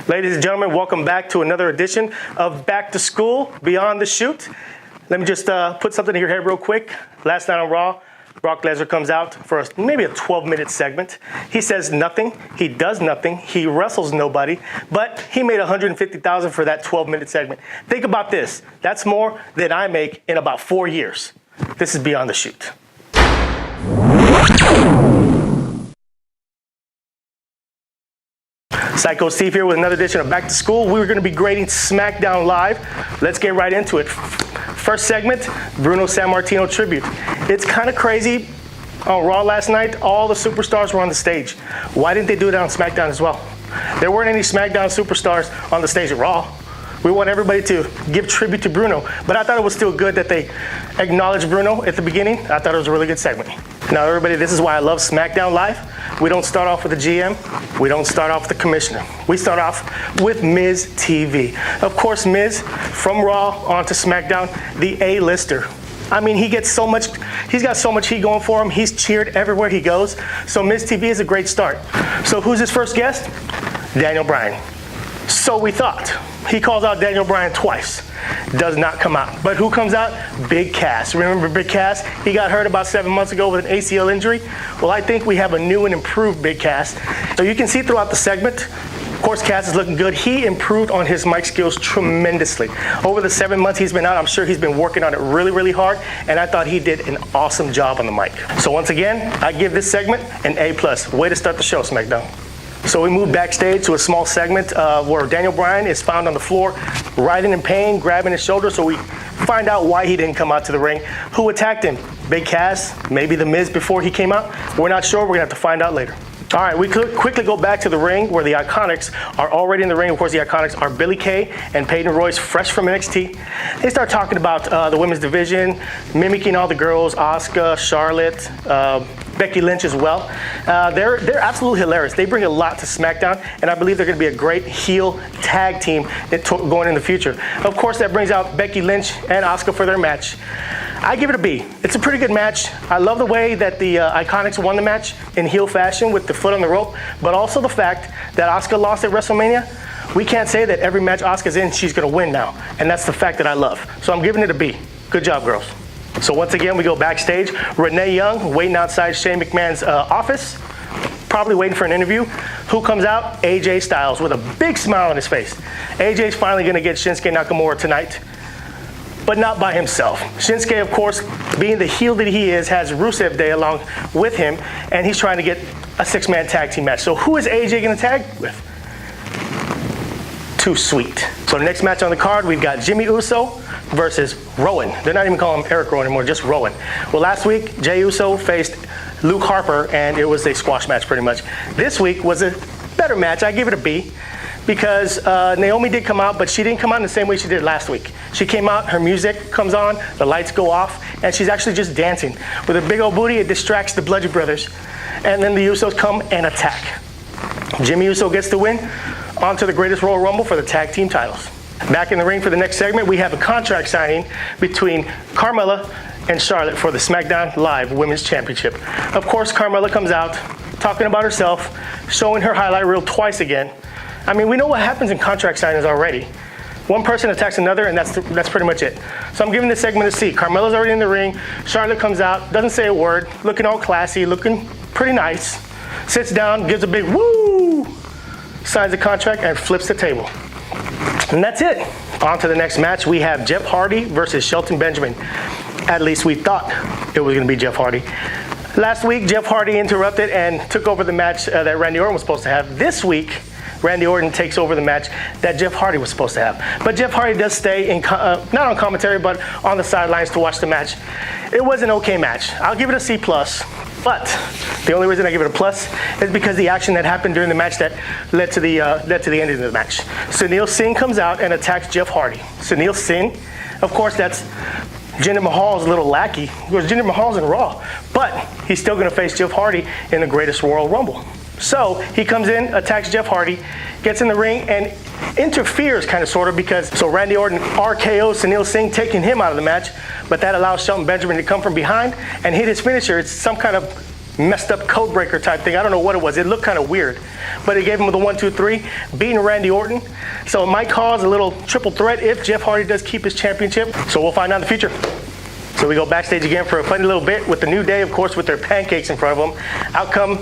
Ladies and gentlemen, welcome back to another edition of Back to School Beyond the Shoot. Let me just put something in your head real quick. Last night on Raw, Brock Lesnar comes out for maybe a 12-minute segment. He says nothing. He does nothing. He wrestles nobody. But he made $150,000 for that 12-minute segment. Think about this. That's more than I make in about 4 years. This is Beyond the Shoot. Psycho Steve here with another edition of Back to School. We're going to be grading SmackDown Live. Let's get right into it. First segment, Bruno Sammartino tribute. It's kind of crazy. On Raw last night, all the superstars were on the stage. Why didn't they do it on SmackDown as well? There weren't any SmackDown superstars on the stage at Raw. We want everybody to give tribute to Bruno, but I thought it was still good that they acknowledged Bruno at the beginning. I thought it was a really good segment. Now, everybody, this is why I love SmackDown Live. We don't start off with the GM. We don't start off with the commissioner. We start off with Miz TV. Of course, Miz, from Raw onto SmackDown, the A-lister. I mean, he's got so much heat going for him. He's cheered everywhere he goes. So Miz TV is a great start. So who's his first guest? Daniel Bryan. So we thought. He calls out Daniel Bryan twice. Does not come out. But who comes out? Big Cass. Remember Big Cass? He got hurt about 7 months ago with an ACL injury. Well, I think we have a new and improved Big Cass. So you can see throughout the segment, of course, Cass is looking good. He improved on his mic skills tremendously. Over the 7 months he's been out, I'm sure he's been working on it really, really hard, and I thought he did an awesome job on the mic. So once again, I give this segment an A+. Way to start the show, SmackDown. So we move backstage to a small segment where Daniel Bryan is found on the floor, writhing in pain, grabbing his shoulder. So we find out why he didn't come out to the ring. Who attacked him? Big Cass, maybe The Miz before he came out. We're not sure. We're going to have to find out later. All right, we could quickly go back to the ring where the Iconics are already in the ring. Of course, the Iconics are Billie Kay and Peyton Royce, fresh from NXT. They start talking about the women's division, mimicking all the girls, Asuka, Charlotte, Becky Lynch as well. They're absolutely hilarious. They bring a lot to SmackDown, and I believe they're going to be a great heel tag team going in the future. Of course, that brings out Becky Lynch and Asuka for their match. I give it a B. It's a pretty good match. I love the way that the Iconics won the match in heel fashion with the foot on the rope, but also the fact that Asuka lost at WrestleMania. We can't say that every match Asuka's in, she's going to win now, and that's the fact that I love. So I'm giving it a B. Good job, girls. So once again, we go backstage. Renee Young waiting outside Shane McMahon's office, probably waiting for an interview. Who comes out? AJ Styles with a big smile on his face. AJ's finally going to get Shinsuke Nakamura tonight, but not by himself. Shinsuke, of course, being the heel that he is, has Rusev Day along with him, and he's trying to get a 6-man tag team match. So who is AJ going to tag with? Too sweet. So the next match on the card, we've got Jimmy Uso versus Rowan. They're not even calling him Eric Rowan anymore, just Rowan. Well, last week, Jey Uso faced Luke Harper, and it was a squash match pretty much. This week was a better match. I give it a B because Naomi did come out, but she didn't come out in the same way she did last week. She came out, her music comes on, the lights go off, and she's actually just dancing. With her big old booty, it distracts the Bludgeon Brothers, and then the Usos come and attack. Jimmy Uso gets the win. On to the Greatest Royal Rumble for the tag team titles. Back in the ring for the next segment, we have a contract signing between Carmella and Charlotte for the SmackDown Live Women's Championship. Of course, Carmella comes out talking about herself, showing her highlight reel twice again. I mean, we know what happens in contract signings already. One person attacks another, and that's pretty much it. So I'm giving this segment a C. Carmella's already in the ring. Charlotte comes out, doesn't say a word, looking all classy, looking pretty nice. Sits down, gives a big woo, signs the contract, and flips the table. And that's it. On to the next match. We have Jeff Hardy versus Shelton Benjamin. At least we thought it was going to be Jeff Hardy. Last week, Jeff Hardy interrupted and took over the match that Randy Orton was supposed to have. This week, Randy Orton takes over the match that Jeff Hardy was supposed to have. But Jeff Hardy does stay in, not on commentary, but on the sidelines to watch the match. It was an okay match. I'll give it a C+. But the only reason I give it a plus is because the action that happened during the match that led to the ending of the match. Sunil Singh comes out and attacks Jeff Hardy. Sunil Singh, of course, that's Jinder Mahal's little lackey. Because Jinder Mahal's in Raw, but he's still going to face Jeff Hardy in the Greatest Royal Rumble. So he comes in, attacks Jeff Hardy, gets in the ring, and interferes kind of sort of because so Randy Orton RKO Sunil Singh, taking him out of the match, but that allows Shelton Benjamin to come from behind and hit his finisher. It's some kind of messed up code breaker type thing. I don't know what it was. It looked kind of weird. But it gave him the 1-2-3, beating Randy Orton. So it might cause a little triple threat if Jeff Hardy does keep his championship. So we'll find out in the future. So we go backstage again for a funny little bit with the New Day, of course, with their pancakes in front of them. Out come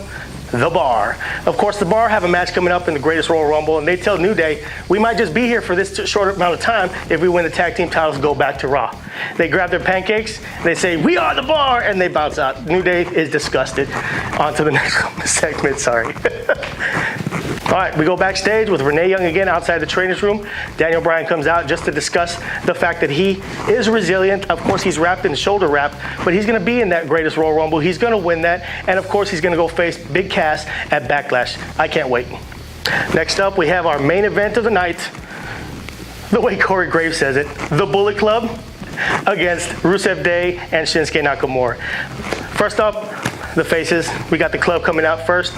The Bar. Of course, The Bar have a match coming up in the Greatest Royal Rumble, and they tell New Day, we might just be here for this short amount of time. If we win the tag team titles, go back to Raw. They grab their pancakes, they say, we are The Bar, and they bounce out. New Day is disgusted. On to the next segment, sorry. All right, we go backstage with Renee Young again outside the trainer's room. Daniel Bryan comes out just to discuss the fact that he is resilient. Of course, he's wrapped in shoulder wrap, but he's going to be in that Greatest Royal Rumble. He's going to win that, and of course, he's going to go face Big Cass at Backlash. I can't wait. Next up, we have our main event of the night. The way Corey Graves says it, the Bullet Club against Rusev Day and Shinsuke Nakamura. First up, the faces. We got the club coming out first.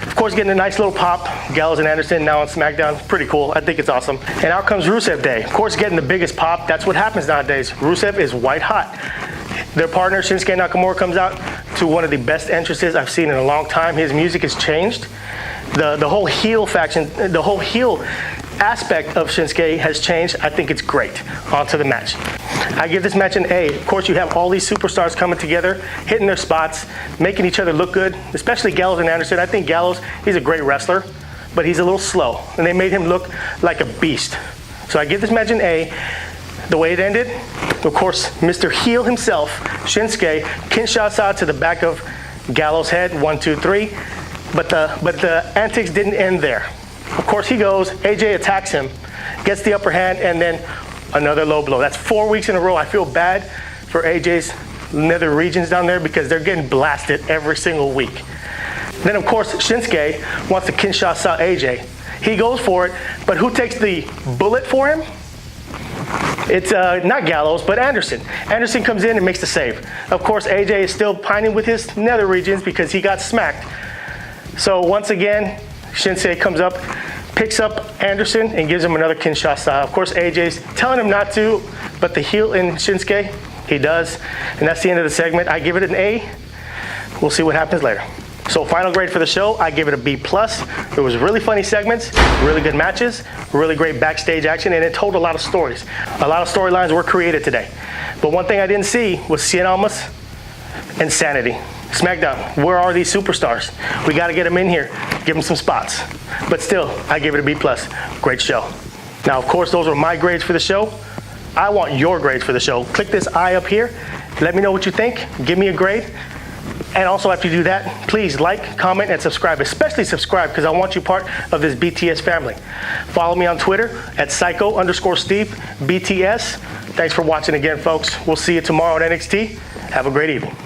Of course, getting a nice little pop. Gallows and Anderson now on SmackDown. Pretty cool. I think it's awesome. And out comes Rusev Day. Of course, getting the biggest pop. That's what happens nowadays. Rusev is white hot. Their partner, Shinsuke Nakamura, comes out to one of the best entrances I've seen in a long time. His music has changed. The whole heel faction, the whole heel aspect of Shinsuke has changed. I think it's great. On to the match. I give this match an A. Of course, you have all these superstars coming together, hitting their spots, making each other look good, especially Gallows and Anderson. I think Gallows, he's a great wrestler, but he's a little slow, and they made him look like a beast. So I give this match an A. The way it ended, of course, Mr. Heel himself, Shinsuke, Kinshasa to the back of Gallows' head, 1, 2, 3. But the antics didn't end there. Of course, he goes, AJ attacks him, gets the upper hand, and then another low blow. That's 4 weeks in a row. I feel bad for AJ's nether regions down there because they're getting blasted every single week. Then, of course, Shinsuke wants to Kinshasa AJ. He goes for it, but who takes the bullet for him? It's not Gallows, but Anderson. Anderson comes in and makes the save. Of course, AJ is still pining with his nether regions because he got smacked. So once again, Shinsuke comes up, picks up Anderson, and gives him another Kinshasa. Of course, AJ's telling him not to, but the heel in Shinsuke, he does. And that's the end of the segment. I give it an A. We'll see what happens later. So final grade for the show, I give it a B+. It was really funny segments, really good matches, really great backstage action, and it told a lot of stories. A lot of storylines were created today. But one thing I didn't see was Cien Almas and Sanity. SmackDown, where are these superstars? We got to get them in here, give them some spots. But still, I give it a B+. Great show. Now, of course, those were my grades for the show. I want your grades for the show. Click this I up here. Let me know what you think. Give me a grade. And also, after you do that, please like, comment, and subscribe. Especially subscribe, because I want you part of this BTS family. Follow me on Twitter at psycho_Steve BTS. Thanks for watching again, folks. We'll see you tomorrow at NXT. Have a great evening.